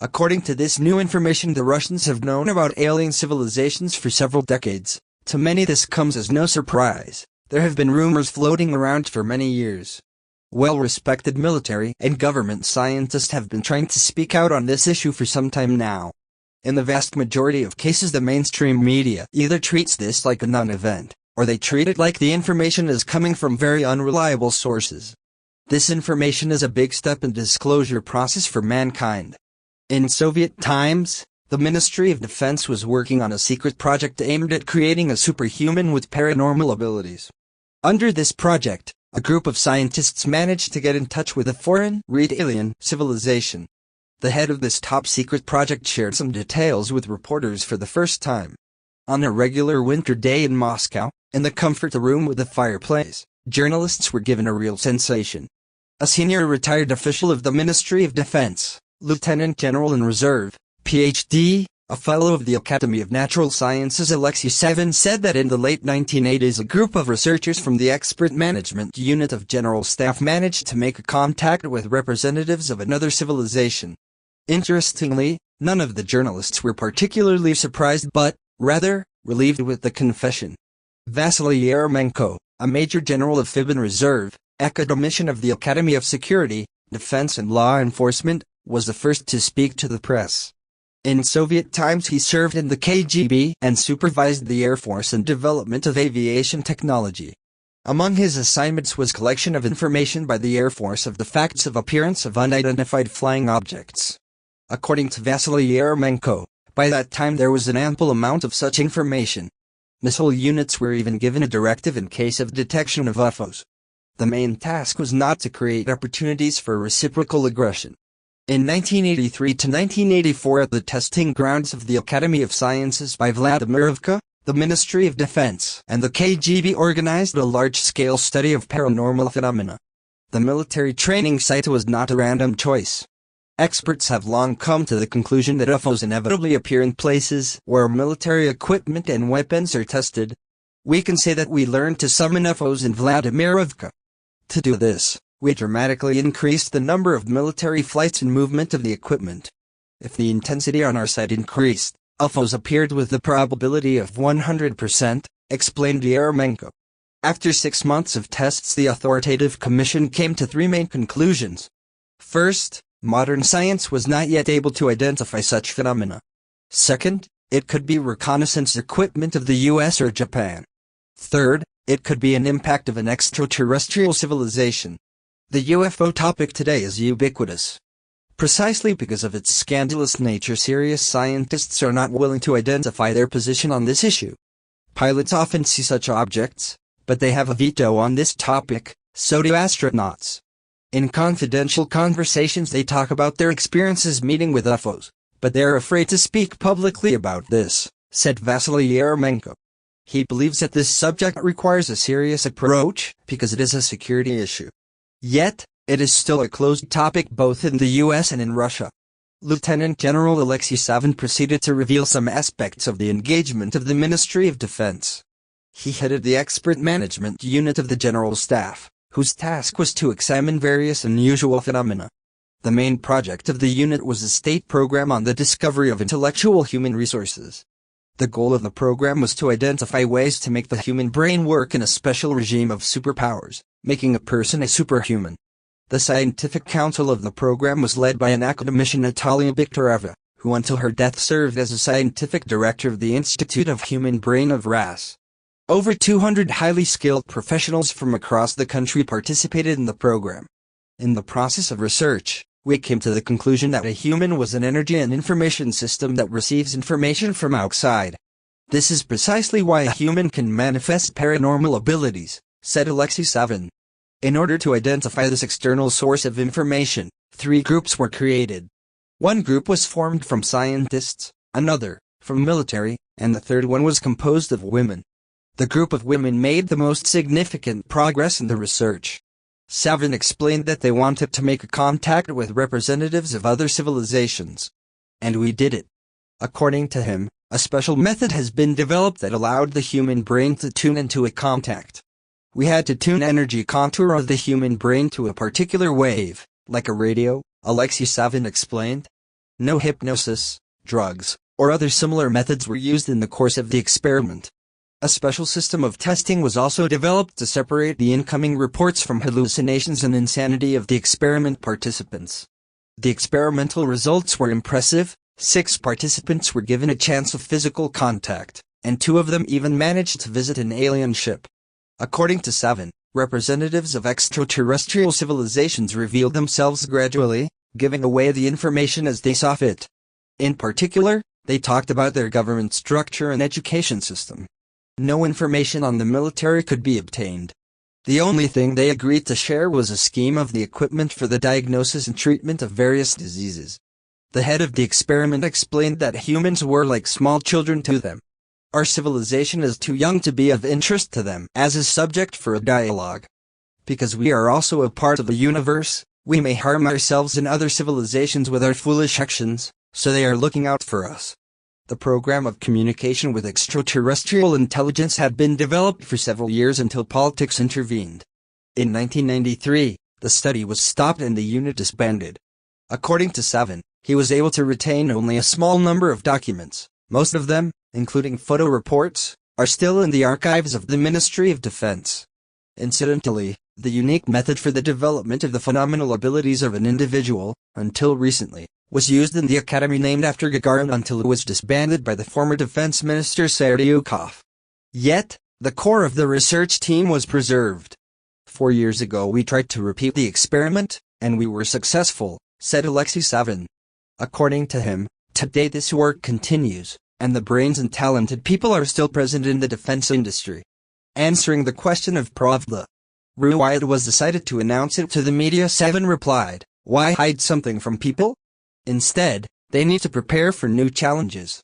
According to this new information, the Russians have known about alien civilizations for several decades. To many this comes as no surprise. There have been rumors floating around for many years. Well-respected military and government scientists have been trying to speak out on this issue for some time now. In the vast majority of cases, the mainstream media either treats this like a non-event, or they treat it like the information is coming from very unreliable sources. This information is a big step in the disclosure process for mankind. In Soviet times, the Ministry of Defense was working on a secret project aimed at creating a superhuman with paranormal abilities. Under this project, a group of scientists managed to get in touch with a foreign, alien civilization. The head of this top-secret project shared some details with reporters for the first time. On a regular winter day in Moscow, in the comfort room with a fireplace, journalists were given a real sensation. A senior retired official of the Ministry of Defense, Lieutenant General in Reserve, Ph.D., a fellow of the Academy of Natural Sciences Alexei Savin, said that in the late 1980s a group of researchers from the Expert Management Unit of General Staff managed to make contact with representatives of another civilization. Interestingly, none of the journalists were particularly surprised but, rather, relieved with the confession. Vasily Yermenko, a Major General of Fibin Reserve, academician of the Academy of Security, Defense and Law Enforcement, was the first to speak to the press. In Soviet times he served in the KGB and supervised the Air Force and development of aviation technology. Among his assignments was collection of information by the Air Force of the facts of appearance of unidentified flying objects. According to Vasily Yermenko, by that time there was an ample amount of such information. Missile units were even given a directive in case of detection of UFOs. The main task was not to create opportunities for reciprocal aggression. In 1983 to 1984, at the testing grounds of the Academy of Sciences by Vladimirovka, the Ministry of Defense and the KGB organized a large-scale study of paranormal phenomena. The military training site was not a random choice. Experts have long come to the conclusion that UFOs inevitably appear in places where military equipment and weapons are tested. We can say that we learned to summon UFOs in Vladimirovka. To do this, we dramatically increased the number of military flights and movement of the equipment. If the intensity on our site increased, UFOs appeared with the probability of 100%, explained Yermenko. After 6 months of tests, the authoritative commission came to 3 main conclusions. First, modern science was not yet able to identify such phenomena. Second, it could be reconnaissance equipment of the US or Japan. Third, it could be an impact of an extraterrestrial civilization. The UFO topic today is ubiquitous. Precisely because of its scandalous nature, serious scientists are not willing to identify their position on this issue. Pilots often see such objects, but they have a veto on this topic, so do astronauts. In confidential conversations they talk about their experiences meeting with UFOs, but they are afraid to speak publicly about this, said Vasily Yermenko. He believes that this subject requires a serious approach, because it is a security issue. Yet, it is still a closed topic both in the US and in Russia. Lieutenant General Alexei Savin proceeded to reveal some aspects of the engagement of the Ministry of Defense. He headed the Expert Management Unit of the General Staff, whose task was to examine various unusual phenomena. The main project of the unit was a state program on the discovery of intellectual human resources. The goal of the program was to identify ways to make the human brain work in a special regime of superpowers, making a person a superhuman. The scientific council of the program was led by an academician, Natalia Viktorova, who until her death served as a scientific director of the Institute of Human Brain of RAS. Over 200 highly skilled professionals from across the country participated in the program. In the process of research, we came to the conclusion that a human was an energy and information system that receives information from outside. This is precisely why a human can manifest paranormal abilities, said Alexei Savin. In order to identify this external source of information, 3 groups were created. One group was formed from scientists, another, from military, and the third one was composed of women. The group of women made the most significant progress in the research. Savin explained that they wanted to make contact with representatives of other civilizations. And we did it. According to him, a special method has been developed that allowed the human brain to tune into a contact. We had to tune energy contour of the human brain to a particular wave, like a radio, Alexei Savin explained. No hypnosis, drugs, or other similar methods were used in the course of the experiment. A special system of testing was also developed to separate the incoming reports from hallucinations and insanity of the experiment participants. The experimental results were impressive. 6 participants were given a chance of physical contact, and 2 of them even managed to visit an alien ship. According to 7, representatives of extraterrestrial civilizations revealed themselves gradually, giving away the information as they saw fit. In particular, they talked about their government structure and education system. No information on the military could be obtained. The only thing they agreed to share was a scheme of the equipment for the diagnosis and treatment of various diseases. The head of the experiment explained that humans were like small children to them. Our civilization is too young to be of interest to them as a subject for a dialogue. Because we are also a part of the universe, we may harm ourselves and other civilizations with our foolish actions, so they are looking out for us. The program of communication with extraterrestrial intelligence had been developed for several years until politics intervened. In 1993, the study was stopped and the unit disbanded. According to 7, he was able to retain only a small number of documents. Most of them, including photo reports, are still in the archives of the Ministry of Defense. Incidentally, the unique method for the development of the phenomenal abilities of an individual, until recently, was used in the academy named after Gagarin until it was disbanded by the former defense minister Serdyukov. Yet, the core of the research team was preserved. 4 years ago we tried to repeat the experiment, and we were successful, said Alexei Savin. According to him, today this work continues, and the brains and talented people are still present in the defense industry. Answering the question of Pravda, why it was decided to announce it to the media, Savin replied, "Why hide something from people? Instead, they need to prepare for new challenges.